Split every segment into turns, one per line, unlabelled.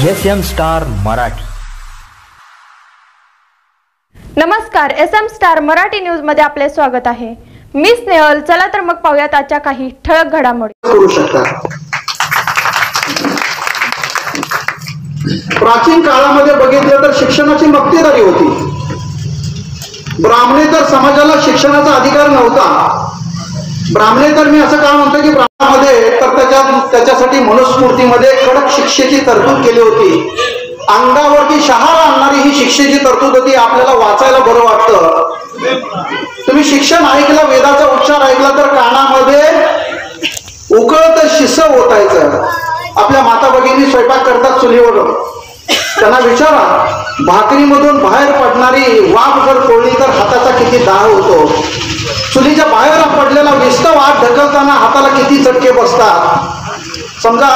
SM star Marathi.
नमस्कार, SM star Marathi news मध्ये आपले स्वागत आहे. मी स्नेहल. चला तर मग पाहूयात आजच्या काही ठळक घडामोडी.
प्राचीन काळामध्ये बघितलं तर शिक्षणाची मक्तेदारी होती. ब्राह्मणेतर समाजाला शिक्षणाचा अधिकार नव्हता. ब्राह्मणेतर मी असं का म्हणतो की ब्राह्मणामध्ये तर त्याच्यासाठी मनुस्मृतीमध्ये कडक शिक्षेची तरतूद केली होती. अंगावरती शहारा आणणारी ही शिक्षेची तरतूद होती. आपल्याला वाचायला बरं वाटतं. तुम्ही शिक्षण ऐकलं, वेदाचा उच्चार ऐकला तर कानामध्ये उकळत शिस ओतायचं. आपल्या माता भगिनी स्वयंपाक करतात चुलीवर, त्यांना विचारा भाकरीमधून बाहेर पडणारी वाफ जर फोडली तर हाताचा किती दाह होतो. चुलीच्या बाहेर पडलेला विस्त वाफ ढकलताना हाताला किती चटके बसतात. समजा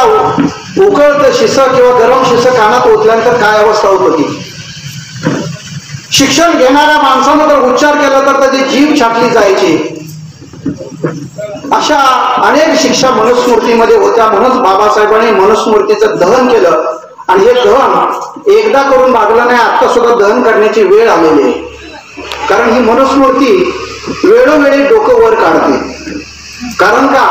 उकळत शिस किंवा गरम शिस कानात ओतल्यानंतर काय अवस्था होत होती. शिक्षण घेणाऱ्या माणसानं जर उच्चार केला तर त्याची जीभ छाटली जायची. अशा अनेक शिक्षा मनुस्मृतीमध्ये होत्या. म्हणून बाबासाहेबांनी मनुस्मृतीचं दहन केलं. आणि हे दहन एकदा करून भागलं नाही, आता सुद्धा दहन करण्याची वेळ आलेली आहे. कारण ही मनुस्मृती वेळोवेळी डोकं वर काढते. कारण का,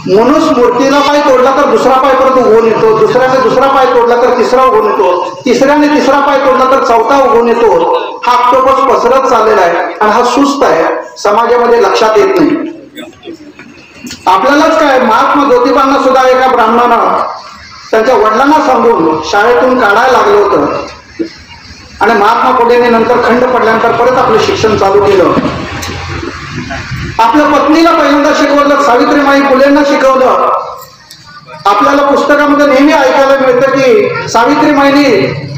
मनुस्मृतीला पाय तोडला तर दुसरा पाय परत उगवून येतो, दुसऱ्याने दुसरा पाय तोडला तर तिसरा उगवून येतो, तिसऱ्याने तिसरा पाय तोडला तर चौथा उगवून येतो. हा ऑक्टोपस पसरत चाललेला आहे आणि हा सुस्त आहे, समाजामध्ये लक्षात येत नाही. आपल्यालाच काय, महात्मा ज्योतिबांना सुद्धा एका ब्राह्मणानं त्यांच्या वडिलांना सांगून शाळेतून काढायला लागलं होतं. आणि महात्मा फुलेने नंतर खंड पडल्यानंतर परत आपलं शिक्षण चालू केलं. आपल्या पत्नीला पहिल्यांदा शिकवलं, सावित्रीबाई फुलेंना शिकवलं. आपल्याला पुस्तकामध्ये नेहमी ऐकायला मिळतं की सावित्रीबाईंनी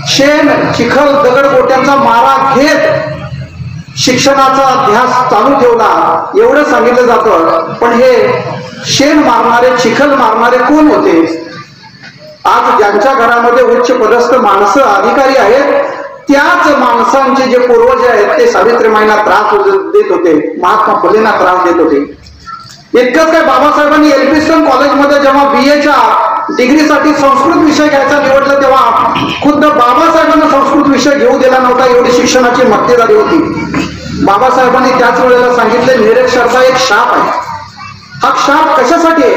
शेण, चिखल, दगड गोट्यांचा मारा घेत शिक्षणाचा ध्यास चालू ठेवला, एवढं सांगितलं जातं. पण हे शेण मारणारे, चिखल मारणारे कोण होते? आज ज्यांच्या घरामध्ये उच्च पदस्थ माणसं, अधिकारी आहेत, त्याच माणसांचे जे पूर्वज आहेत ते सावित्रीबाईंना त्रास देत होते, महात्मा फुलेंना त्रास देत होते. इतकंच काय, बाबासाहेबांनी एल्फिन्स्टन कॉलेजमध्ये जेव्हा BA डिग्रीसाठी संस्कृत विषय घ्यायचा निवडलं तेव्हा खुद्द बाबासाहेबांना संस्कृत विषय घेऊ दिला नव्हता, एवढी शिक्षणाची मक्तेदारी होती. बाबासाहेबांनी त्याच वेळेला सांगितले, निरक्षरता एक शाप आहे. हा शाप कशासाठी आहे?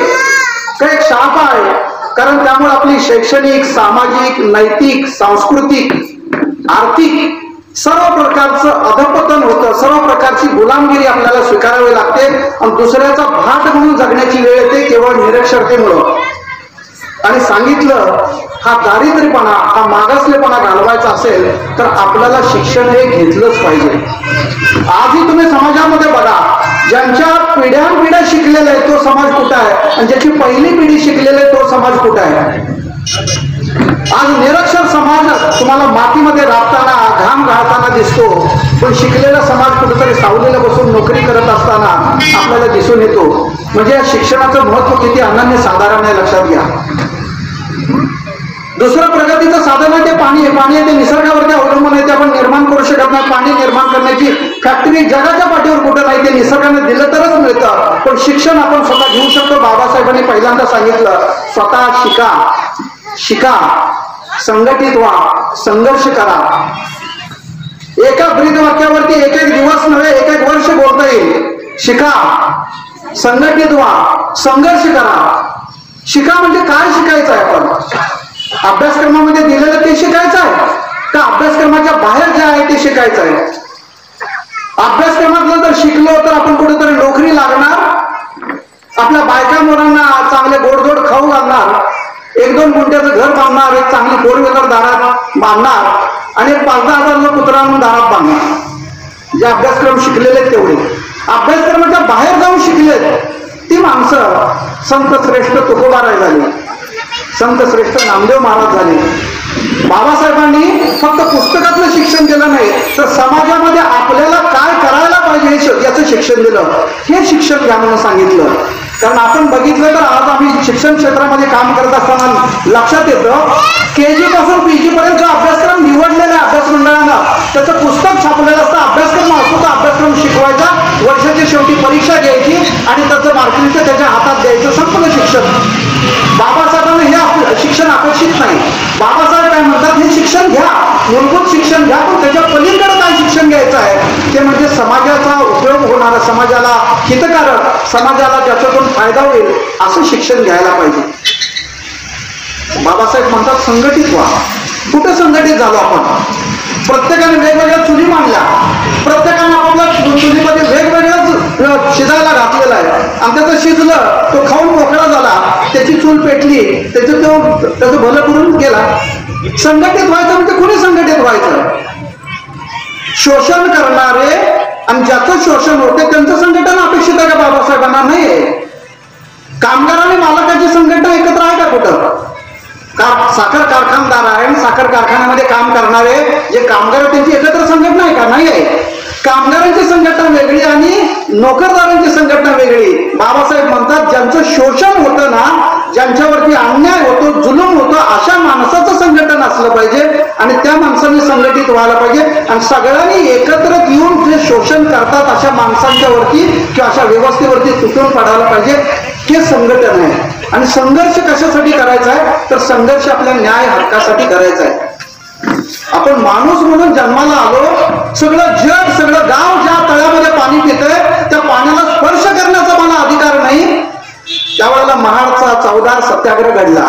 का एक शाप आहे कारण त्यामुळे आपली शैक्षणिक, सामाजिक, नैतिक, सांस्कृतिक, आर्थिक सर्व प्रकारचं अधपतन होतं. सर्व प्रकारची गुलामगिरी आपल्याला स्वीकारावी लागते आणि दुसऱ्याचा भाट म्हणून जगण्याची वेळ येते केवळ निरक्षरतेमुळं. आणि सांगितलं, हा दारिद्र्यपणा, हा मागासलेपणा घालवायचा असेल तर आपल्याला शिक्षण हे घेतलंच पाहिजे. आजही तुम्ही समाजामध्ये बघा, ज्यांच्या पिढ्यानपिढ्या शिकलेला आहे तो समाज कुठं आहे, आणि ज्याची पहिली पिढी शिकलेली आहे तो समाज कुठं आहे. आज निरक्षर समाज तुम्हाला मातीमध्ये राबताना, घाम घालताना दिसतो, पण शिकलेला समाज कुठेतरी सावलीला बसून नोकरी करत असताना आपल्याला दिसून येतो. म्हणजे या शिक्षणाचं महत्व किती अनन्य साधारण आहे, लक्षात घ्या. दुसरं प्रगतीचं साधन आहे ते पाणी आहे. पाणी आहे ते निसर्गावरती अवलंबून आहे, ते आपण निर्माण करू शकत नाही. पाणी निर्माण करण्याची फॅक्टरी जगाच्या पाठीवर कुठं नाही, ते निसर्गाने दिलं तरच मिळतं. पण शिक्षण आपण स्वतः घेऊ शकतो. बाबासाहेबांनी पहिल्यांदा सांगितलं, स्वतः शिका, संघटित व्हा, संघर्ष करा. एका ब्रीद वाक्यावरती एक दिवस नव्हे, एक वर्ष बोलता येईल. शिका, संघटित व्हा, संघर्ष करा. शिका म्हणजे काय शिकायचं आहे? आपण अभ्यासक्रमामध्ये दिलेलं ते शिकायचं आहे का अभ्यासक्रमाच्या बाहेर जे आहे ते शिकायचं आहे? अभ्यासक्रमातलं जर शिकलो तर आपण कुठेतरी नोकरी लागणार, आपल्या बायका मुलांना चांगले गोडधोड खाऊ घालणार, 1-2 गुंठ्याचं घर बांधणार, एक चांगली 4 व्हीलर दारात बांधणार आणि 5-10 हजार कुत्रा आणून दारात बांधणार. जे अभ्यासक्रम शिकलेले तेवढे. अभ्यासक्रमाच्या बाहेर जाऊन शिकलेत ती माणसं संत श्रेष्ठ तुकोबाराय झाली, संत श्रेष्ठ नामदेव महाराज झाले. बाबासाहेबांनी फक्त पुस्तकातलं शिक्षण दिलं नाही तर समाजामध्ये आपल्याला काय करायला पाहिजे याचं शिक्षण दिलं. हे शिक्षण घ्या म्हणून सांगितलं. कारण आपण बघितलं तर आज आम्ही शिक्षण क्षेत्रामध्ये काम करत असताना लक्षात येतं, KG पासून PG पर्यंत जो अभ्यासक्रम निवडलेला आहे अभ्यास मंडळानं, त्याचं पुस्तक छापलेलं असतं. अभ्यासक्रम असतो तर अभ्यासक्रम शिकवायचा, वर्षाची शेवटी परीक्षा घ्यायची आणि त्याचं मार्कलिस्ट त्याच्या हातात द्यायचं, संपूर्ण शिक्षण. बाबासाहेबांनी शिक्षण अपेक्षित नाही. बाबासाहेब काय म्हणतात, हे शिक्षण घ्या, मूलभूत शिक्षण घ्या, पण त्याच्या पलीकडे काय शिक्षण घ्यायचं आहे ते म्हणजे समाजाचा उपयोग होणारा, समाजाला हितकारक, समाजाला ज्याच्यातून फायदा होईल असं शिक्षण घ्यायला पाहिजे. बाबासाहेब म्हणतात संघटित व्हा. कुठे संघटित झालो आपण? प्रत्येकाने वेगवेगळ्या चुली मांडल्या, प्रत्येकाने आपापल्या चुलीमध्ये वेगवेगळंच शिजायला घातलेलं आहे आणि त्याचं शिजलं, तो खाऊन मोकळा झाला, त्याची चूल पेटली, त्याचं भलं करून गेला. संघटित व्हायचं म्हणजे कुणी संघटित व्हायचं? शोषण करणारे आणि ज्याचं शोषण होते त्यांचं संघटन अपेक्षित आहे का बाबासाहेबांना? नाहीये. कामगार आणि मालकाची संघटना एकत्र आहे का कुठं? साखर कारखानदार आहे आणि साखर कारखान्यामध्ये काम करणारे जे कामगार त्यांची एकत्र संघटना आहे का? नाही आहे. कामगारांची संघटना वेगळी आणि नोकरदारांची संघटना वेगळी. बाबासाहेब म्हणतात ज्यांचं शोषण होतं ना, ज्यांच्यावरती अन्याय होतो, जुलूम होतो, अशा माणसाचं संघटन असलं पाहिजे आणि त्या माणसांनी संघटित व्हायला पाहिजे आणि सगळ्यांनी एकत्र येऊन जे शोषण करतात अशा माणसांच्या वरती किंवा अशा व्यवस्थेवरती तुटून पडायला पाहिजे. हे संघटन आहे. आणि संघर्ष कशासाठी करायचा आहे? तर संघर्ष आपल्या न्याय हक्कासाठी करायचा आहे. आपण माणूस म्हणून जन्माला आलो, सगळं जग, सगळं गाव ज्या तळ्यामध्ये पाणी पितंय त्या पाण्याला स्पर्श करण्याचा मला अधिकार नाही. त्यावेळेला महाडचा चौदार सत्याग्रह घडला.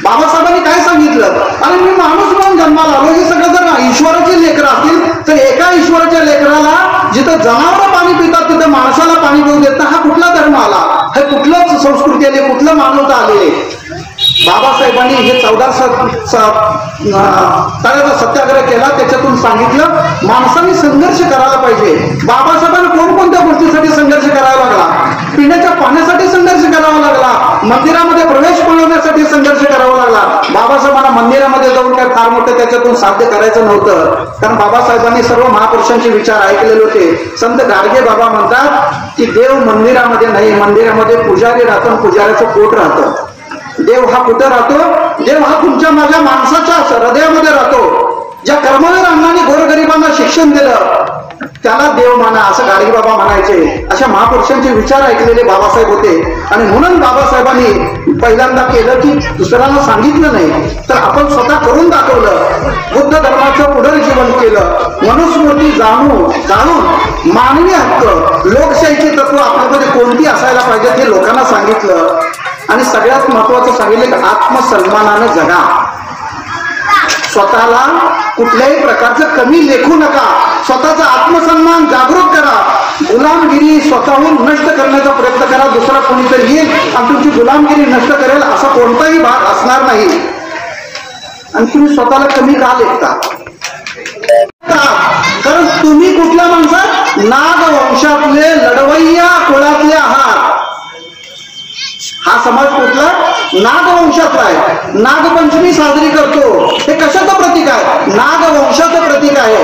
बाबासाहेबांनी काय सांगितलं? आणि मी माणूस म्हणून जन्माला आलो, हे सगळं जर ईश्वराचे लेकरं असतील तर एका ईश्वराच्या लेकराला जिथं जनावर पाणी पितात तिथं माणसाला पाणी पिऊ देत नाही. हा कुठला धर्म आला? हे कुठलंच संस्कृती आली, कुठलं मानवता आलेली? बाबासाहेबांनी हे 14 तळ्याचा सत्याग्रह केला. त्याच्यातून सांगितलं माणसाने संघर्ष करायला पाहिजे. बाबासाहेबांना कोणकोणत्या गोष्टीसाठी संघर्ष करावा लागला? पिण्याच्या पाण्यासाठी संघर्ष करावा लागला, मंदिरामध्ये प्रवेश मिळवण्यासाठी संघर्ष करावा लागला. बाबासाहेबांना मंदिरामध्ये जाऊन काय फार मोठं त्याच्यातून साध्य करायचं नव्हतं, कारण बाबासाहेबांनी सर्व महापुरुषांचे विचार ऐकलेले होते. संत गाडगे बाबा म्हणतात की देव मंदिरामध्ये नाही, मंदिरामध्ये पुजारी राहतो, पुजाऱ्याचं पोट राहतं. देव हा कुठं राहतो? देव हा तुमच्या माझ्या माणसाच्या हृदयामध्ये राहतो. ज्या कर्मवीर अण्णांनी गोरगरिबांना शिक्षण दिलं त्याला देव माना, असं गाडगे बाबा म्हणायचे. अशा महापुरुषांचे विचार ऐकलेले बाबासाहेब होते आणि म्हणून बाबासाहेबांनी पहिल्यांदा केलं की दुसऱ्यांना सांगितलं नाही तर आपण स्वतः करून दाखवलं. बुद्ध धर्माचं पुनर्जीवन केलं. मनुस्मृती जाणून मानवी हक्क, लोकशाहीची तत्व आपल्यामध्ये कोणती असायला पाहिजे हे लोकांना सांगितलं. आणि सगळ्यात महत्वाचं सांगितलं की आत्मसन्मानाने जगा. स्वतःला कुठल्याही प्रकारचं कमी लेखू नका. स्वतःचा आत्मसन्मान जागृत करा. गुलामगिरी स्वतःहून नष्ट करण्याचा प्रयत्न करा. दुसरा कोणीतरी येईल आणि तुमची गुलामगिरी नष्ट करेल असा कोणताही भाग असणार नाही. आणि तुम्ही स्वतःला कमी का लेखता? कारण तुम्ही कुठल्या माणसात? नागवंशातले लढवय्या कुळातले आहात. हा समाज कुठला? नागवंशातला आहे. नागपंचमी साजरी करतो. हे कशाचं प्रतीक आहे? नागवंशाचं प्रतीक आहे.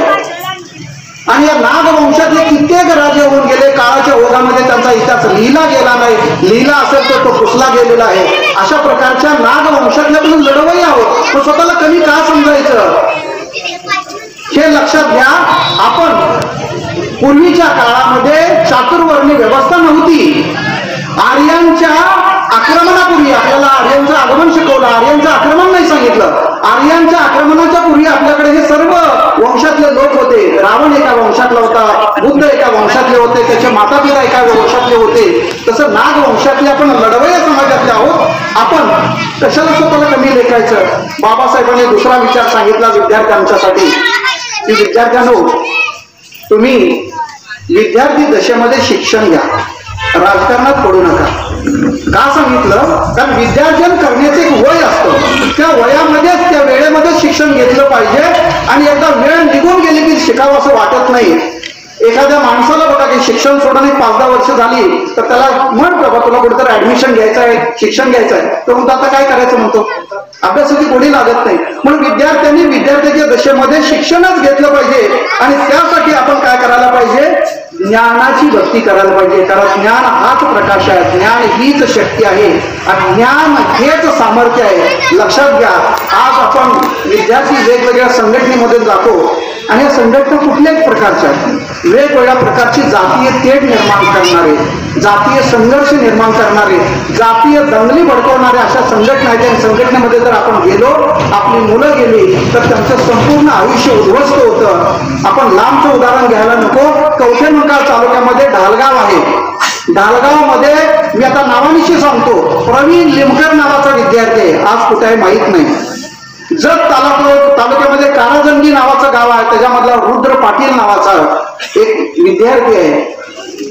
आणि या नागवंशातले कित्येक राजे होऊन गेले. काळाच्या ओघामध्ये त्यांचा इतिहास लिहिला गेला नाही. लिहिला असेल तर तो पुसला गेलेला आहे. अशा प्रकारच्या नागवंशातले आपण लढवय्या आहोत. पण स्वतःला कमी का समजायचं? हे लक्षात घ्या. आपण पूर्वीच्या काळामध्ये चातुर्वर्णी व्यवस्था नव्हती. आर्यांच्या आक्रमणापूर्वी आपल्याला आर्यांचं आगमन शिकवलं. आर्यांचं आक्रमण नाही सांगितलं. आर्यांच्या आक्रमणाच्या पूर्वी आपल्याकडे हे सर्व वंशातले लोक होते. रावण एका वंशातला होता, बुद्ध एका वंशातले होते, त्याचे माता पिता एका वंशातले होते. तसं नाग वंशातले आपण लढवय्या समाजातले आहोत. आपण कशाला स्वतःला कमी लेखायचं? बाबासाहेबांनी दुसरा विचार सांगितला विद्यार्थ्यांच्यासाठी की विद्यार्थ्यांनो, तुम्ही विद्यार्थी दशेमध्ये शिक्षण घ्या, राजकारणात पडू नका. का सांगितलं? कारण विद्यार्जन करण्याचे एक वय असतं. त्या वयामध्येच त्या वेळेमध्ये शिक्षण घेतलं पाहिजे. आणि एकदा वेळ निघून गेली की शिकावं असं वाटत नाही. एखाद्या माणसाला बघा की शिक्षण सोडून 5-10 वर्ष झाली तर त्याला म्हण बाबा तुला कुठेतरी ऍडमिशन घ्यायचं आहे, शिक्षण घ्यायचं आहे, तर म्हणतो आता काय करायचं म्हणतो, अभ्यासाची गोडी लागत नाही. म्हणून विद्यार्थ्यांनी विद्यार्थ्याच्या दशेमध्ये शिक्षणच घेतलं पाहिजे. आणि त्यासाठी आपण काय करायला पाहिजे? ज्ञानाची भक्ती करायला पाहिजे. कारण ज्ञान हाच प्रकाश आहे, ज्ञान हीच शक्ती आहे आणि ज्ञान हेच सामर्थ्य आहे. लक्षात घ्या. आज आपण विद्यार्थी वेगवेगळ्या संघटनेमध्ये जातो आणि या संघटना कुठल्याच प्रकारच्या आहेत. वेगवेगळ्या प्रकारची जातीय तेढ निर्माण करणारे, जातीय संघर्ष निर्माण करणारे, जातीय दंगली भडकवणारे अशा संघटना आहेत. आणि संघटनेमध्ये जर आपण गेलो, आपली मुलं गेली तर त्यांचं संपूर्ण आयुष्य उद्ध्वस्त होतं. आपण लांबचं उदाहरण घ्यायला नको. कवठेमंकाळ तालुक्यामध्ये ढालगाव आहे. ढालगाव मध्ये मी आता नावानिशी सांगतो, प्रवीण लिमकर नावाचा विद्यार्थी आहे. आज कुठे आहे माहित नाही. जत तालुक्यामध्ये काराजंगी नावाचं गाव आहे, त्याच्यामधला रुद्र पाटील नावाचा एक विद्यार्थी आहे.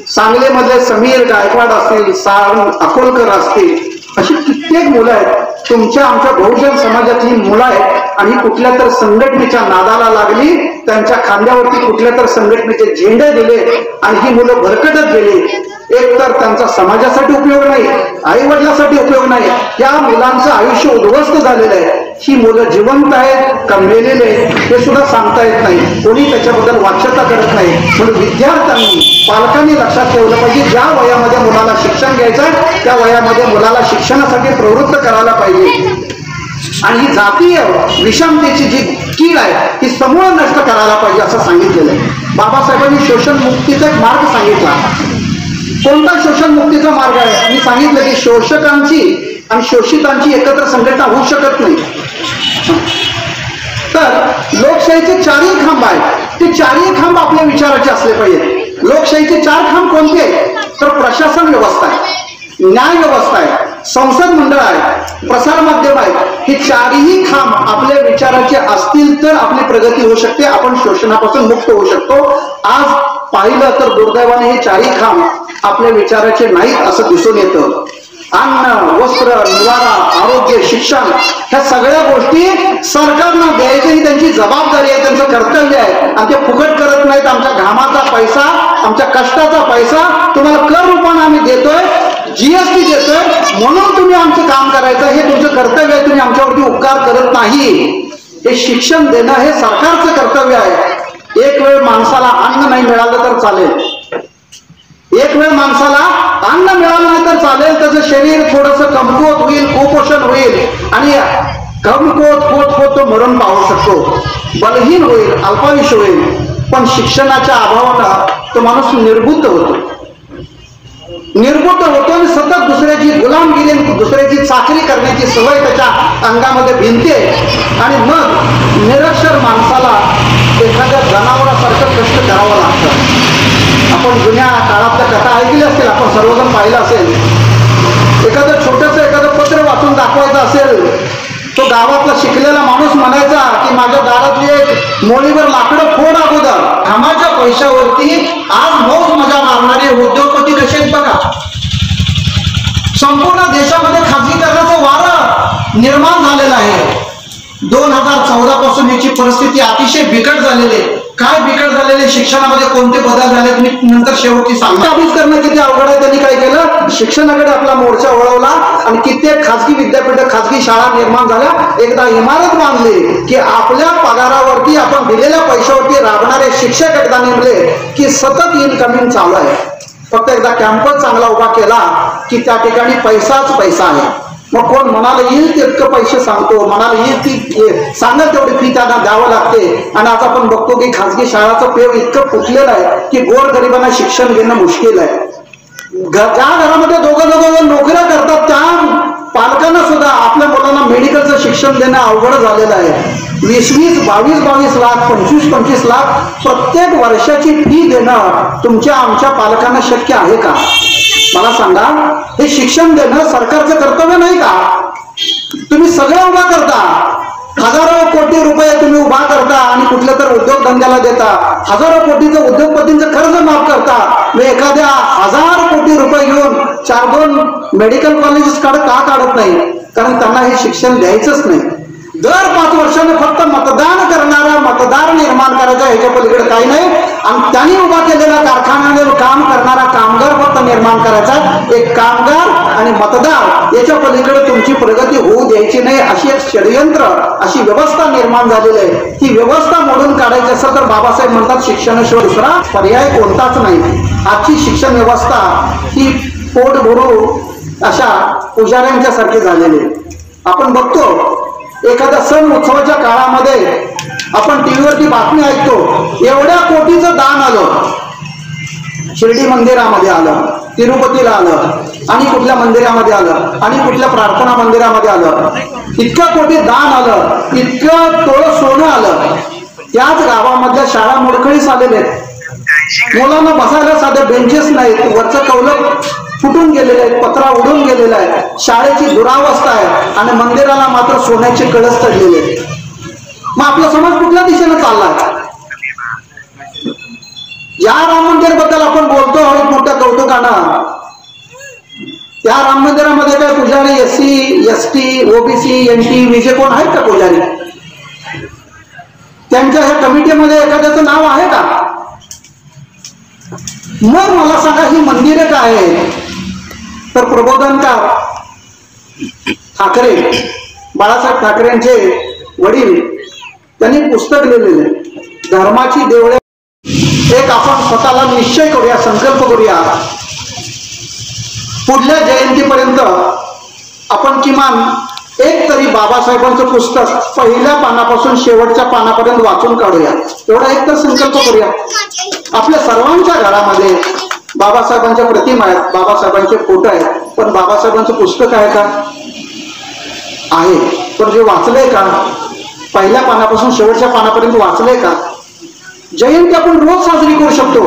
सांगलीमध्ये समीर गायकवाड असतील, सारंग अकोलकर असतील, अशी कित्येक मुलं आहेत. तुमच्या आमच्या बहुजन समाजातली मुलं आहेत आणि कुठल्या तर संघटनेच्या नादाला लागली, त्यांच्या खांद्यावरती कुठल्या तर संघटनेचे झेंडे दिले आणि ही मुलं भरकटत गेली. एक तर त्यांचा समाजासाठी उपयोग नाही, आई वडिलांसाठी उपयोग नाही, त्या मुलांचं आयुष्य उद्ध्वस्त झालेलं आहे. ही मुलं जिवंत आहेत का मेलेले हे सुद्धा सांगता येत नाही. कोणी त्याच्याबद्दल वाच्यता करत नाही. म्हणून विद्यार्थ्यांनी, पालकांनी लक्षात ठेवलं पाहिजे, ज्या वयामध्ये मुलाला शिक्षण घ्यायचं आहे त्या वयामध्ये मुलाला शिक्षणासाठी प्रवृत्त करायला पाहिजे. आणि ही जातीय विषमतेची जी कीड आहे ती समूळ नष्ट करायला पाहिजे असं सांगितलेलं आहे. बाबासाहेबांनी शोषण मुक्तीचा एक मार्ग सांगितला. कोणता शोषण मुक्तीचा मार्ग आहे? मी सांगितलं की शोषकांची आणि शोषितांची एकत्र संघटना होऊ शकत नाही. तर लोकशाहीचे चारही खांब आहेत, ते चारही खांब आपल्या विचाराचे असले पाहिजेत. लोकशाहीचे चार खांब कोणते? तर प्रशासन व्यवस्था आहे, न्याय व्यवस्था आहे, संसद मंडळ आहे, प्रसार माध्यम आहे. हे चारही खांब आपल्या विचाराचे असतील तर आपली प्रगती होऊ शकते, आपण शोषणापासून मुक्त होऊ शकतो. आज पाहिलं तर दुर्दैवाने हे चारही खांब आपल्या विचाराचे नाहीत असं दिसून येतं. अन्न, वस्त्र, निवारा, आरोग्य, शिक्षण ह्या सगळ्या गोष्टी सरकारनं द्यायची ही त्यांची जबाबदारी आहे, त्यांचं कर्तव्य आहे. आणि ते फुकट करत नाहीत. आमच्या घामाचा पैसा, आमच्या कष्टाचा पैसा तुम्हाला कर रूपाने आम्ही देतोय, जीएसटी देतोय, म्हणून तुम्ही आमचं काम करायचं, हे तुमचं कर्तव्य आहे. तुम्ही आमच्यावरती उपकार करत नाही. हे शिक्षण देणं हे सरकारचं कर्तव्य आहे. एक वेळ माणसाला अन्न नाही मिळालं तर चालेल, एक वेळ माणसाला अन्न मिळालं नाही तर चालेल, त्याचं शरीर थोडस कमकुवत होईल, कुपोषण होईल आणि कमकुवत तो मरण पावू शकतो, बलहीन होईल, अल्पायुष्य होईल. पण शिक्षणाच्या अभावानं तो माणूस निर्बुद्ध होतो आणि सतत दुसऱ्याची गुलामगिरी, दुसऱ्याची चाकरी करण्याची सवय त्याच्या अंगामध्ये भिनते. आणि मग निरक्षर माणसाला एखाद्या जनावरासारखं कष्ट करावं लागतं. आपण जुन्या काळातल्या कथा ऐकल्या असतील, आपण सर्वजण पाहिलं असेल. एखादं पत्र वाचून दाखवायचं असेल, तो गावातला शिकलेला माणूस म्हणायचा की माझ्या दारातली एक मोळीवर लाकडं फोड अगोदर. कामाच्या पैशावरती आज मौज मजा मारणारे उद्योगपती कसे आहेत बघा. संपूर्ण देशामध्ये खाजगीकरणाचं वारं निर्माण झालेलं आहे. 2014 पासून याची परिस्थिती अतिशय बिकट झालेली आहे. काय बिकट झालेले, शिक्षणामध्ये कोणते बदल झाले मी नंतर शेवटी सांगतो. अभ्यास करणं किती अवघड आहे. त्यांनी काय केलं, शिक्षणाकडे आपला मोर्चा वळवला आणि कित्येक खाजगी विद्यापीठ, खाजगी शाळा निर्माण झाल्या. एकदा इमारत बांधली की आपल्या पगारावरती, आपण दिलेल्या पैशावरती राबणारे शिक्षक एकदा नेमले की सतत इनकमिंग चालू आहे. फक्त एकदा कॅम्पस चांगला उभा केला की त्या ठिकाणी पैसाच पैसा आहे. मग कोण मनाला येईल तितकं पैसे सांगतो, मनाला येईल ती सांगेल तेवढी फी त्यांना द्यावं लागते. आणि आज आपण बघतो की खाजगी शाळाचं पेव इतकं फुटलेलं आहे की गोरगरिबांना शिक्षण घेणं मुश्किल आहे. ज्या घरामध्ये दोघं नोकऱ्या करतात त्या पालकांना सुद्धा आपल्या मुलांना मेडिकलचं शिक्षण देणं अवघड झालेलं आहे. 22 लाख 25 लाख प्रत्येक वर्षाची फी देणं तुमच्या आमच्या पालकांना शक्य आहे का? मला सांगा. हे शिक्षण देणं सरकारचं कर्तव्य नाही का? तुम्ही सगळं उभा करता, हजारो कोटी रुपये तुम्ही उभा करता आणि कुठल्या तर उद्योगधंद्याला देता, हजारो कोटीचं उद्योगपतींचं कर्ज माफ करता. मी एखाद्या 1000 कोटी रुपये घेऊन 4-2 मेडिकल कॉलेजेस का काढत नाही? कारण त्यांना हे शिक्षण द्यायचंच नाही. दर 5 वर्षांनी फक्त मतदान करणारा मतदार निर्माण करायचा, ह्याच्या पलीकडे काही नाही. आणि त्यांनी उभा केलेल्या कारखान्याने काम करणारा कामगार फक्त निर्माण करायचा. एक कामगार आणि मतदार याच्या पलीकडे तुमची प्रगती होऊ द्यायची नाही, अशी एक षडयंत्र, अशी व्यवस्था निर्माण झालेली आहे. ही व्यवस्था मोडून काढायची असेल तर बाबासाहेब म्हणतात शिक्षणाशिवाय दुसरा पर्याय कोणताच नाही. आजची शिक्षण व्यवस्था ही पोट भरू अशा पुजाऱ्यांच्या सारखी झालेली आहे. आपण बघतो एखाद्या सण उत्सवाच्या काळामध्ये आपण टीव्हीवरती बातमी ऐकतो, एवढ्या कोटीचं दान आलं, शिर्डी मंदिरामध्ये आलं, तिरुपतीला आलं आणि कुठल्या मंदिरामध्ये आलं आणि कुठल्या प्रार्थना मंदिरामध्ये आलं, इतकं कोटी दान आलं, इतकं तोळ सोनं आलं. त्याच गावामधल्या शाळा मोडकळीस आलेले आहेत. मुलांना बसायला साधे बेंचेस नाहीत, वरचं कौलक फुटून गेलेले आहेत, पत्रा उडून गेलेला आहे, शाळेची दुरावस्था आहे आणि मंदिराला मात्र सोन्याचे कळस चढलेले आहेत. मग आपला समाज कुठल्या दिशेने चाललाय? या राम मंदिर बद्दल आपण बोलतो आहोत मोठ्या कौतुकानं. त्या राम मंदिरामध्ये काय पुजारी SC ST OBC NT विजे कोण आहेत का पुजारी? त्यांच्या ह्या कमिटीमध्ये एखाद्याचं नाव आहे का? मग मला सांगा ही मंदिरे काय आहे? तर प्रबोधनकार ठाकरे, बाळासाहेब ठाकरेंचे वडील, त्यांनी पुस्तक लिहिलेले धर्माची देवळे. एक आपण स्वतःला निश्चय करूया, संकल्प करूया, पुढल्या जयंतीपर्यंत आपण किमान एक तरी बाबासाहेबांचं पुस्तक पहिल्या पानापासून शेवटच्या पानापर्यंत वाचून काढूया. एवढा एक तर संकल्प करूया. आपल्या सर्वांच्या घरामध्ये बाबासाहेबांच्या प्रतिमा आहेत, बाबासाहेबांचे फोटो आहेत, पण बाबासाहेबांचं पुस्तक आहे का? आहे, पण जे वाचलंय का? पहिल्या पानापासून शेवटच्या पानापर्यंत वाचलंय का? जयंती आपण रोज साजरी करू शकतो.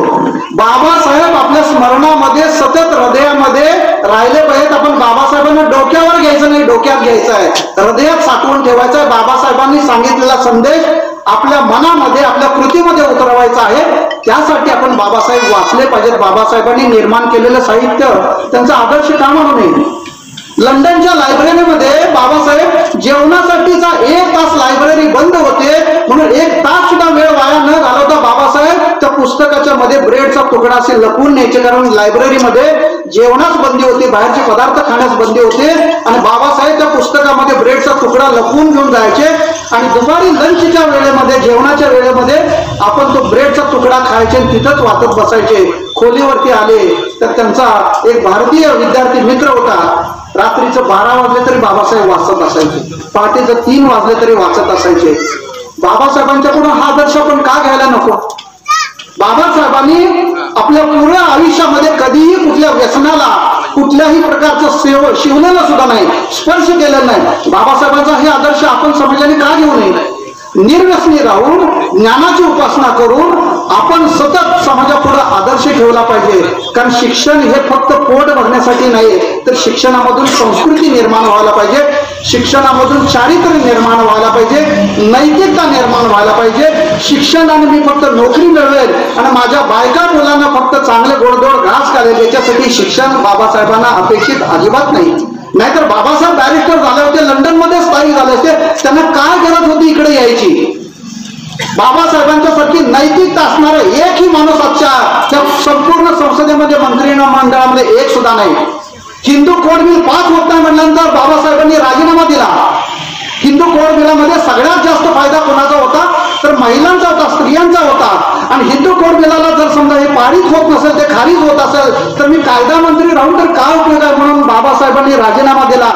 बाबासाहेब आपल्या स्मरणामध्ये सतत हृदयामध्ये राहिले पाहिजेत. आपण बाबासाहेबांना डोक्यावर घ्यायचं नाही, डोक्यात घ्यायचं आहे, हृदयात साठवून ठेवायचं आहे. बाबासाहेबांनी सांगितलेला संदेश आपल्या मनामध्ये, आपल्या कृतीमध्ये उतरवायचा आहे. त्यासाठी आपण बाबासाहेब वाचले पाहिजेत. बाबासाहेबांनी निर्माण केलेलं साहित्य त्यांचा आदर्श का म्हणू नये? लंडनच्या लायब्ररीमध्ये बाबासाहेब जेवणासाठीचा 1 तास लायब्ररी बंद होते, म्हणून 1 तास सुद्धा वेळ वाया न घालवता बाबासाहेब त्या पुस्तकाच्या मध्ये ब्रेडचा तुकडा असे लपवून न्यायचे, कारण लायब्ररीमध्ये जेवणास बंदी होती, बाहेरचे पदार्थ खाण्यास बंदी होते. आणि बाबासाहेब त्या पुस्तकामध्ये ब्रेडचा तुकडा लपवून घेऊन जायचे आणि दुपारी लंचच्या वेळेमध्ये, जेवणाच्या वेळेमध्ये आपण तो ब्रेडचा तुकडा खायचे आणि तिथंच वाचत बसायचे. खोलीवरती आले तर त्यांचा एक भारतीय विद्यार्थी मित्र होता. रात्रीचं 12 वाजले तरी बाबासाहेब वाचत असायचे, पहाटेचं 3 वाजले तरी वाचत असायचे. बाबासाहेबांच्याकडून हा आदर्श आपण का घ्यायला नको? बाबासाहेबांनी आपल्या पूर्ण आयुष्यामध्ये कधीही कुठल्या व्यसनाला, कुठल्याही प्रकारचं शिवलेलं सुद्धा नाही, स्पर्श केलेला नाही. बाबासाहेबांचा हे आदर्श आपण समाजाने का घेऊ नये? निर्व्यसनी राहून, ज्ञानाची उपासना करून आपण सतत समाजापुढे आदर्श ठेवला पाहिजे. कारण शिक्षण हे फक्त पोट भरण्यासाठी नाही, तर शिक्षणामधून संस्कृती निर्माण व्हायला पाहिजे, शिक्षणामधून चारित्र्य निर्माण व्हायला पाहिजे, नैतिकता निर्माण व्हायला पाहिजे. शिक्षणाने मी फक्त नोकरी मिळवेल आणि माझ्या बायका मुलांना फक्त चांगले गोडधोड घास घालेल याच्यासाठी शिक्षण बाबासाहेबांना अपेक्षित अजिबात नाही. नाहीतर बाबासाहेब बॅरिस्टर झाले होते, लंडनमध्ये स्थायिक झाले होते, त्यांना काय गरज होती इकडे यायची? बाबासाहेबांच्या सारखी नैतिकता असणारा एकही माणूस आजच्या त्या संपूर्ण संसदेमध्ये, मंत्रिमंडळामध्ये एक सुद्धा नाही. हिंदू कोड बिल पास होत नाही म्हटल्यानंतर बाबासाहेबांनी राजीनामा दिला. हिंदू कोड बिलामध्ये सगळ्यात जास्त फायदा कोणाचा होता? तर महिलांचा होता, स्त्रियांचा होता. आणि हिंदू कोड बिलाला जर समजा हे पारित होत नसेल, ते खारिज होत असेल, तर मी कायदा मंत्री राहून तर काय उपयोग आहे? म्हणून बाबासाहेबांनी राजीनामा दिला.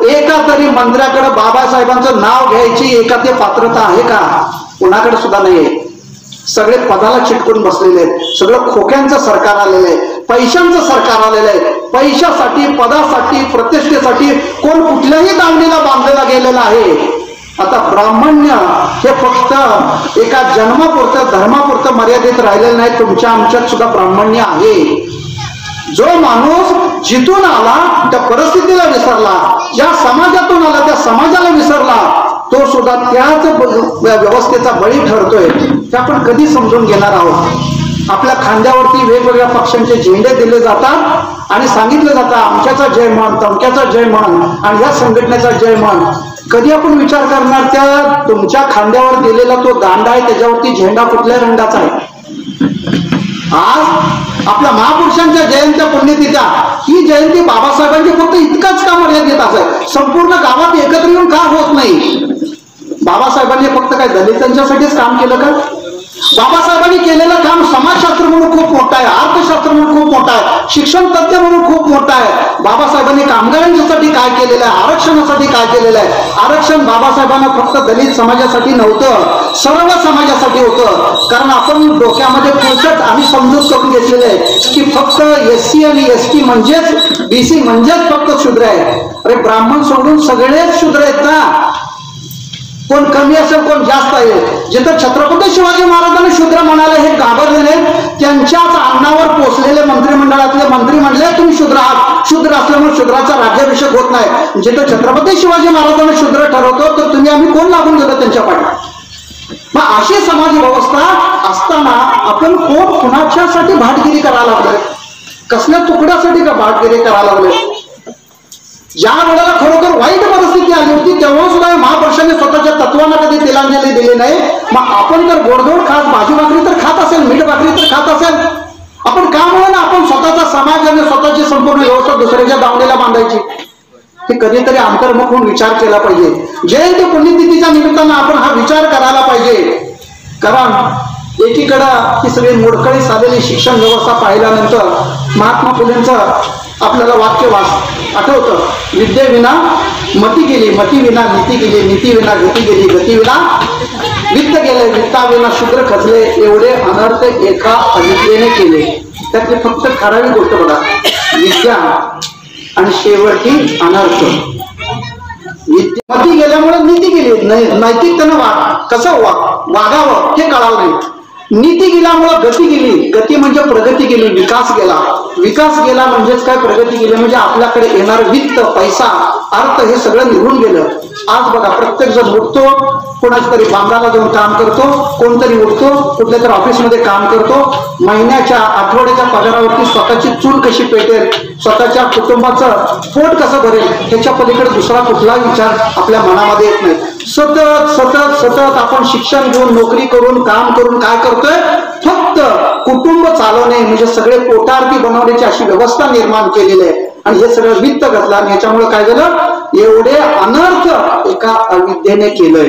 एका तरी मंत्र्याकडे बाबासाहेबांचं नाव घ्यायची एका ते पात्रता आहे का? कोणाकडे सुद्धा नाहीये. सगळे पदाला चिटकून बसलेले आहेत. सगळं खोक्यांचं सरकार आलेलं आहे, पैशांचं सरकार आलेलं आहे. पैशासाठी, पदासाठी, प्रतिष्ठेसाठी कोण कुठल्याही दावणीला बांधलेला गेलेला आहे. आता ब्राह्मण्य हे फक्त एका जन्मापुरतं, धर्मापुरतं मर्यादित राहिलेलं नाही. तुमच्या आमच्यात सुद्धा ब्राह्मण्य आहे. जो माणूस जिथून आला त्या परिस्थितीला विसरला, ज्या समाजातून आला त्या समाजाला विसरला, तो सुद्धा त्याच व्यवस्थेचा बळी ठरतोय. ते आपण कधी समजून घेणार आहोत? आपल्या खांद्यावरती वेगवेगळ्या पक्षांचे झेंडे दिले जातात आणि सांगितलं जातं आमच्याचा जय म्हण, तमक्याचा जय म्हण आणि या संघटनेचा जय म्हण. कधी आपण विचार करणार त्या तुमच्या खांद्यावर दिलेला तो दांडा आहे, त्याच्यावरती झेंडा कुठल्या रंगाचा आहे? आज आपल्या महापुरुषांच्या जयंत्या, पुण्यतिथ्या, ही जयंती बाबासाहेबांची फक्त इतकंच का मर्यादित असेल? संपूर्ण गावात एकत्र येऊन का होत नाही? बाबासाहेबांनी फक्त काय दलितांच्यासाठीच काम केलं का? बाबासाहेबांनी केलेलं काम समाजशास्त्र म्हणून खूप मोठं आहे, अर्थशास्त्र म्हणून खूप मोठं आहे, शिक्षण तज्ञ म्हणून खूप मोठं आहे. बाबासाहेबांनी कामगारांसाठी काय केलेलं आहे, आरक्षणासाठी काय केलेलं आहे. आरक्षण बाबासाहेबांना फक्त दलित समाजासाठी नव्हतं, सर्व समाजासाठी होतं. कारण आपण डोक्यामध्ये पुढचंच आम्ही समजूत करून घेतलेलं आहे की फक्त SC आणि ST म्हणजेच BC म्हणजेच फक्त शूद्र आहे. अरे ब्राह्मण सोडून सगळेच शूद्र आहेत ना. कोण कमी असेल कोण जास्त आहे. जिथं छत्रपती शिवाजी महाराजांना शूद्र म्हणाले हे घाबरलेले, त्यांच्याच अन्नावर पोचलेले मंत्रिमंडळातले मंत्री म्हणले तुम्ही शूद्र आहात, शूद्र असल्यामुळे शूद्राचा राज्याभिषेक होत नाही. जिथं छत्रपती शिवाजी महाराजांना शूद्र ठरवतो तर तुम्ही आम्ही कोण लागून गेलो त्यांच्या पाठी. मग अशी समाज व्यवस्था असताना आपण कोण कुणाच्यासाठी भाटगिरी करायला लागलोय, कसल्या तुकड्यासाठी का भाटगिरी करायला लागलोय. ज्या वेळेला खरोखर वाईट परिस्थिती आली होती तेव्हा सुद्धा महापुरुषांनी स्वतःच्या तत्वांना कधी तिलांजली दिली नाही. मग आपण तर गोडधोड खात भाजी भाकरी तर खात असेल, मीठ भाकरी तर खात असेल, आपण का म्हणून आपण स्वतःचा समाज आणि स्वतःची संपूर्ण व्यवस्था दुसऱ्याच्या दावणीला बांधायची. हे कधीतरी अंतर्मुख होऊन विचार केला पाहिजे. जयंती पुण्यतिथीच्या निमित्तानं आपण हा विचार करायला पाहिजे. कारण एकीकडं ही सगळी मोडकळीस आलेली शिक्षण व्यवस्था पाहिल्यानंतर महात्मा फुलेंचं आपल्याला वाक्य आठवतं, विद्येविना मती गेली, मती विना नीती गेली, नीती विना गती गेली, गती विना वित्त गेले, वित्ताविना शूद्र खचले, एवढे अनर्थ एका अविद्येने केले. त्यातली फक्त ठराविक गोष्ट बघा, विद्या आणि शेवटी अनर्थ. मती गेल्यामुळे नीती गेली, नैतिकतेनं कसं वागावं हे कळालं नाही. नीती गेल्यामुळे गती गेली, गती म्हणजे प्रगती गेली, विकास गेला, विकास गेला म्हणजेच काय प्रगती गेली म्हणजे आपल्याकडे येणार वित्त, पैसा, अर्थ हे सगळं निघून गेलं. आज बघा प्रत्येक जण उठतो, कोणाच तरी बांधाला जाऊन काम करतो, कोणतरी उठतो कुठल्या तरी ऑफिसमध्ये काम करतो, महिन्याच्या आठवड्याच्या पगारावरती स्वतःची चूल कशी पेटेल, स्वतःच्या कुटुंबाचं पोट कसं भरेल ह्याच्या पलीकडे दुसरा कुठला विचार आपल्या मनामध्ये येत नाही. सतत सतत सतत आपण शिक्षण घेऊन नोकरी करून काम करून काय करतोय, फक्त कुटुंब चालवणे म्हणजे सगळे पोटार्थी बनवण्याची अशी व्यवस्था निर्माण केलेली आहे. आणि हे सगळं वित्त घातलं आणि ह्याच्यामुळे काय झालं, एवढे अनर्थ एका अविद्येने केलंय.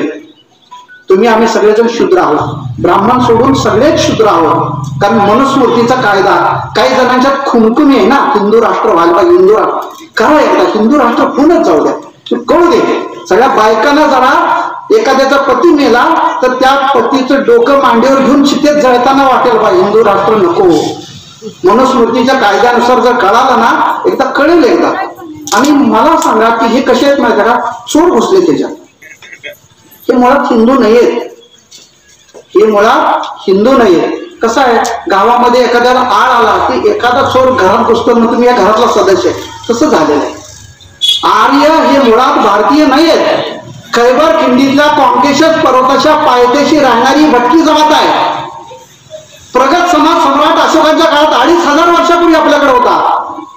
तुम्ही आम्ही सगळेजण शूद्र आहोत, ब्राह्मण सोडून सगळेच शूद्र आहोत. कारण मनुस्मृतीचा कायदा काही जणांच्यात खुमखुमी आहे ना, हिंदू राष्ट्र व्हायला पाहिजे, हिंदू राष्ट्र करा, एकदा हिंदू राष्ट्र पुनच जाऊ द्या, कळू दे. सगळ्या बायकांना जरा एखाद्याचा पती मेला तर त्या पतीचं डोकं मांडीवर घेऊन चितेत जळताना वाटेल बा हिंदू राष्ट्र नको. मनुस्मृतीच्या कायद्यानुसार जर कळालं ना, एकदा कळेल एकदा. आणि मला सांगा की हे कसे आहेत माहिती का, चोर घुसले त्याच्यात, हे मुळात हिंदू नाहीयेत, हे मुळात हिंदू नाहीये. कसं आहे, गावामध्ये एखाद्याला आळ आला की एखादा चोर घरात घुसतो मग तुम्ही या घरातला सदस्य आहे, तसं झालेलं आहे. आर्य हे मुळात भारतीय नाहीयेत. खैबर खिंडीतल्या कॉकेशस पर्वताच्या पायथ्याशी राहणारी भटकी जमात आहे. प्रगत समाज सम्राट अशोकांच्या काळात 2500 वर्षापूर्वी आपल्याकडे होता.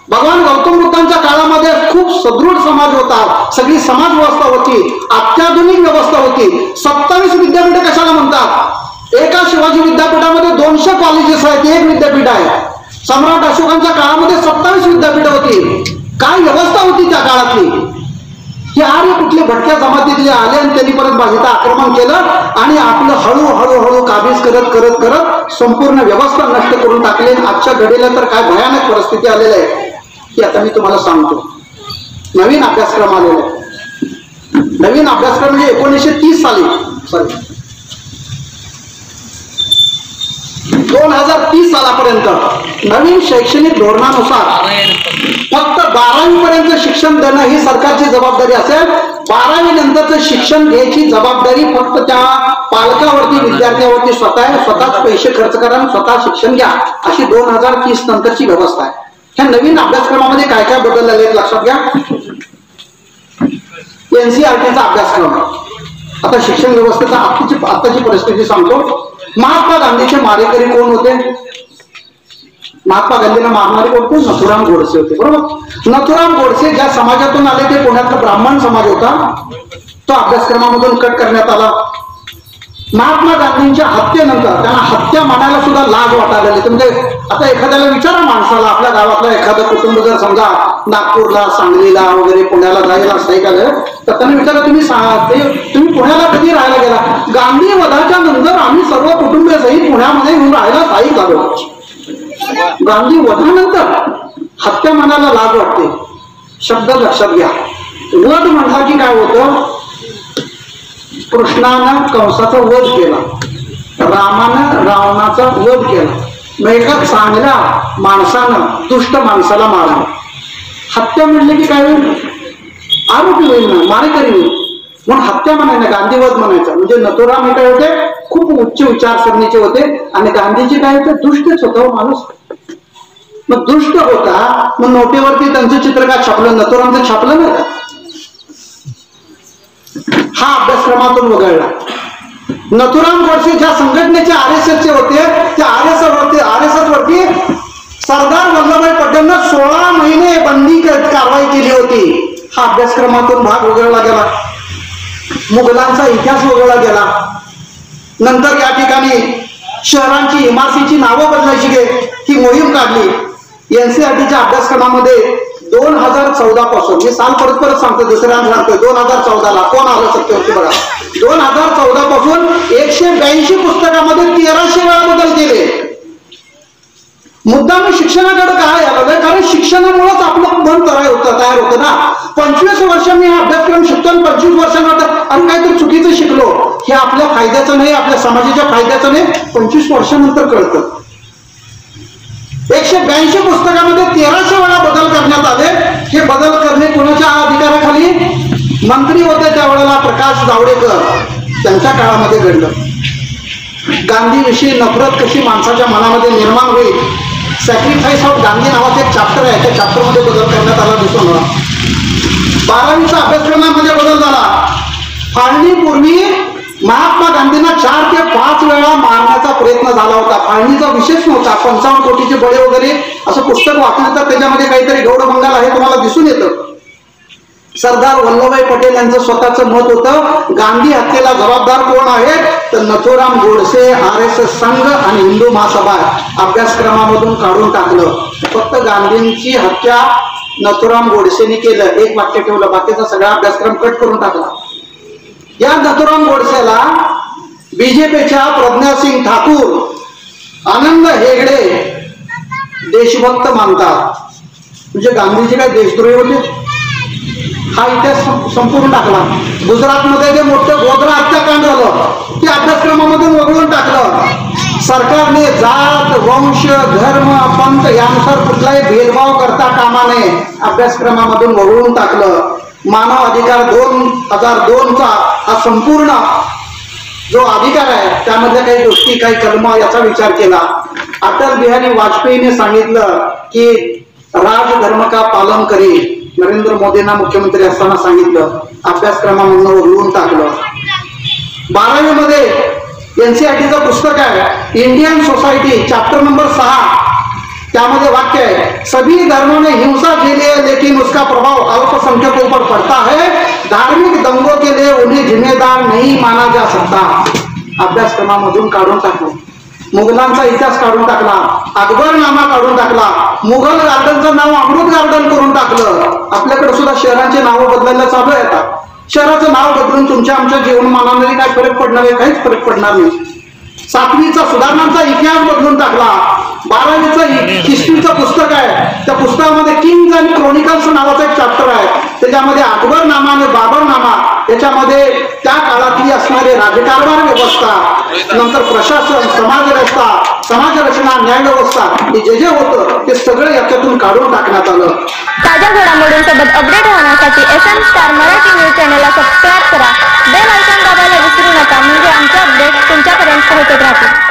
भगवान गौतम बुद्धांच्या काळामध्ये खूप सदृढ समाज होता, सगळी समाज व्यवस्था होती, अत्याधुनिक व्यवस्था होती. 27 विद्यापीठ कशाला म्हणतात, एका शिवाजी विद्यापीठामध्ये 200 कॉलेजेस आहेत, एक विद्यापीठ आहे. सम्राट अशोकांच्या काळामध्ये 27 विद्यापीठ होती. काय व्यवस्था होती त्या काळातली. हे आर्य कुठले भटक्या जमातीतले आले आणि त्यांनी परत बाजीचं आक्रमण केलं आणि आपलं हळूहळू काबीज करत करत करत संपूर्ण व्यवस्था नष्ट करून टाकली. आजच्या घडीला तर काय भयानक परिस्थिती आलेली आहे की आता मी तुम्हाला सांगतो. नवीन अभ्यासक्रम आलेला आहे. नवीन अभ्यासक्रम म्हणजे 1930 साली 2030 सालापर्यंत नवीन शैक्षणिक धोरणानुसार फक्त 12वी पर्यंत शिक्षण देणं ही सरकारची जबाबदारी असेल. 12वी नंतरचं शिक्षण घ्यायची जबाबदारी फक्त त्या पालकावरती, विद्यार्थ्यावरती स्वतःच पैसे खर्च करा आणि स्वतः शिक्षण घ्या, अशी 2030 नंतरची व्यवस्था आहे. ह्या नवीन अभ्यासक्रमामध्ये काय काय बदल झाले लक्षात घ्या. NCERTचा अभ्यासक्रम. आता शिक्षण व्यवस्थेचा आताची परिस्थिती सांगतो. महात्मा गांधीचे मारेकरी कोण होते, महात्मा गांधीला मारणारे कोण होते, नथुराम गोडसे होते, बरोबर. नथुराम गोडसे ज्या समाजातून आले ते पुण्यातला ब्राह्मण समाज होता, तो अभ्यासक्रमामधून कट करण्यात आला. महात्मा गांधींच्या हत्येनंतर त्यांना हत्या मानायला सुद्धा लाज वाटायला लागली. म्हणजे आता एखाद्याला विचारा माणसाला, आपल्या गावातला एखादं कुटुंब जर समजा नागपूरला, सांगलीला वगैरे पुण्याला जायला स्थायिक आलं तर त्यांनी विचारलं तुम्ही पुण्याला कधी राहायला गेला? गांधी वधाच्या नंतर आम्ही सर्व कुटुंबीय सहित पुण्यामध्ये येऊन राहायला स्थायिक झालो. गांधी वधानंतर हत्या मनाला लाज वाटते. शब्द लक्षात घ्या. वध म्हटला की काय होतं? कृष्णानं कंसाचा वध केला, रामानं रावणाचा वध केला. मग एका चांगल्या माणसानं दुष्ट माणसाला मारलं. हत्या म्हणले की काय होईल? आरोपी होईल ना, मारेकरी होईल. म्हणून हत्या म्हणायला गांधीवध म्हणायचं. म्हणजे नथुराम हे काय होते? खूप उच्च विचारसरणीचे होते आणि गांधीजी काय होते? दुष्टच होता माणूस. मग दुष्ट होता, मग नोटेवरती त्यांचं चित्र काय छापलं? नथुरामचं छापलं नाही. हा अभ्यासक्रमातून वगळला. नथुराम गोडसे ज्या संघटनेचे RSSचे होते, त्या RSS वरती सरदार वल्लभभाई पटेलनं 16 महिने बंदी कारवाई केली होती. हा अभ्यासक्रमातून भाग वगळला गेला. मुघलांचा इतिहास वगळला गेला. नंतर या ठिकाणी शहरांची इमारतीची नावं बदलायची ही मोहीम काढली. NCERTच्या अभ्यासक्रमामध्ये 2014 पासून, मी साल परत सांगतो, दुसऱ्यांदा सांगतोय, 2014ला कोण आलं सत्तेवरती बघा. 2014 पासून 182 पुस्तकामध्ये 1300 वेळा बदल केले. मुद्दा मी शिक्षणाकडे काय आलं? कारण शिक्षणामुळेच आपलं मन तयार होतं ना. 25 वर्ष मी हा अभ्यासक्रम शिकतो आणि 25 वर्षानंतर आणि काहीतरी चुकीचं शिकलो, हे आपल्या फायद्याचं नाही, आपल्या समाजाच्या फायद्याचं नाही, 25 वर्षानंतर कळतं. 182 पुस्तकामध्ये 1300 वेळा बदल करण्यात आले. हे बदल करणे कोणाच्या अधिकाराखाली? मंत्री होते त्यावेळेला प्रकाश जावडेकर, त्यांच्या काळामध्ये घडलं. गांधीविषयी नफरत कशी माणसाच्या मनामध्ये निर्माण होईल, सॅक्रिफाईस ऑफ गांधी नावाचं एक चॅप्टर आहे, त्या चॅप्टरमध्ये बदल करण्यात आला दिसून मला. 12वीचा अभ्यासक्रमामध्ये बदल झाला. फाळणीपूर्वी महात्मा गांधींना 4 ते 5 वेळा मारण्याचा प्रयत्न झाला होता. फाळणीचा विशेष नव्हता. 55 कोटीचे बळे वगैरे असं पुस्तक वाचलं तर त्याच्यामध्ये काहीतरी गौडबंगाल आहे तुम्हाला दिसून येतं. सरदार वल्लभभाई पटेल यांचं स्वतःचं मत होतं, गांधी हत्येला जबाबदार कोण आहेत? तर नथुराम गोडसे, RSS संघ आणि हिंदू महासभा अभ्यासक्रमामधून काढून टाकलं. फक्त गांधींची हत्या नथुराम गोडसेने केलं, एक वाक्य ठेवलं, बाकीचा सगळा अभ्यासक्रम कट करून टाकला. या नथुराम गोडसेला BJPच्या प्रज्ञासिंग ठाकूर, आनंद हेगडे देशभक्त मानतात. म्हणजे गांधीजी काय देशद्रोही होते? हा इतिहास संपूर्ण टाकला. गुजरातमध्ये जे मोठं गोधरा हत्याकांड झालं ते अभ्यासक्रमामधून वगळून टाकलं. सरकारने जात, वंश, धर्म, पंथ यानुसार कुठलाही भेदभाव करता कामा नये अभ्यासक्रमामधून वगळून टाकलं. मानव अधिकार 2002चा हा संपूर्ण जो अधिकार आहे त्यामधल्या काही गोष्टी, काही कलम याचा विचार केला. अटल बिहारी वाजपेयीने सांगितलं की राजधर्म का पालन करी. नरेंद्र मोदींना मुख्यमंत्री असताना सांगितलं, अभ्यासक्रमामधून वगळून टाकलं. 12वी मध्ये NCERTचं पुस्तक आहे इंडियन सोसायटी, चॅप्टर नंबर 6, त्यामध्ये वाक्य आहे, सभी धर्मों ने हिंसा झेली है लेकिन उसका प्रभाव अल्पसंख्यकों पर पड़ता है. धार्मिक दंगों के लिए उन्हें जिम्मेदार नहीं माना जा सकता. अभ्यासक्रमामधून काढून टाकलं. मुघलांचा इतिहास काढून टाकला. अकबरनामा काढून टाकला. मुघल गार्डनचं नाव अमृत गार्डन करून टाकलं. आपल्याकडे सुद्धा शहरांची नावं बदलायला चालू आहे. आता शहराचं नाव बदलून तुमच्या आमच्या जीवनमानामध्ये काय फरक पडणार आहे? काहीच फरक पडणार नाही. 7वीचा सुधारणांचा इतिहास बदलून टाकला. 12वीचं हिस्ट्रीचं पुस्तक आहे, त्या पुस्तकामध्ये किंग्ज आणि क्रोनिकल्स नावाचा एक चॅप्टर आहे. त्याच्यामध्ये अकबरनामा आणि बाबरनामा याच्यामध्ये त्या काळातली असणारी राजकारभार व्यवस्था, नंतर प्रशासन, समाजव्यवस्था, समाजरचना, न्याय व्यवस्था हे जे होतं ते सगळं याच्यातून काढून टाकण्यात आलं.
ताज्या घडामोडींसोबत अपडेट राहण्यासाठी SM स्टार मराठी न्यूज चॅनलला सबस्क्राईब करा. बेल आयकॉन दाबायला विसरू नका, म्हणजे आमचे अपडेट तुमच्यापर्यंत पोहोचत राहतील.